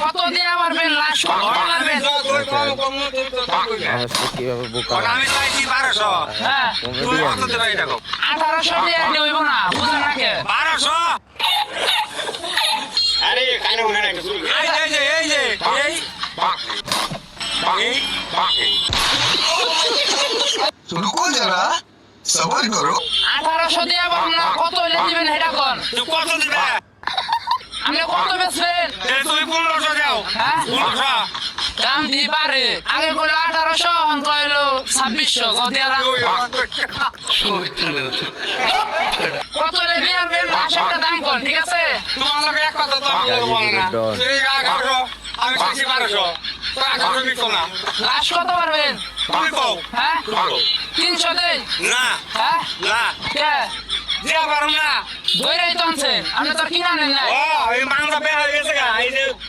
কত দিয়ে মারবেন লাশ কত মারবেন কিভাবে বোকা আমি চাইছি 1200 হ্যাঁ তুমি কত দেবে এটা কও 1800 দিয়ে আপনি হইব না বুঝেন না কে 1200 আরে কানে মনে রাখো শুরু এই যে रुको जरा सबर करो 1800 দিয়ে আপনারা কত হইলে দিবেন এটা কোন তুই কত দিবে আপনি কত বেচবেন তুমি 1500 দাও হ্যাঁ 1500 দাম দি পারে আগে কইলো 1800 এখন কইলো 2600 কত দিয়া কত হইলে দিবেন লাশের দাম কোন ঠিক আছে তোমার লগে এক কথা তো আমি বলবো না তুই 1100 আমি চাইছি 1200 তো 1100 নিতো না লাশ কত পারবেন তুমি কও হ্যাঁ 300 দেই না হ্যাঁ না কে দিয়া পারো না দইরাই তো আনছেন আপনি তো কিনা নেন না ও এই মাংস বের হয়ে গেছে গা এই যে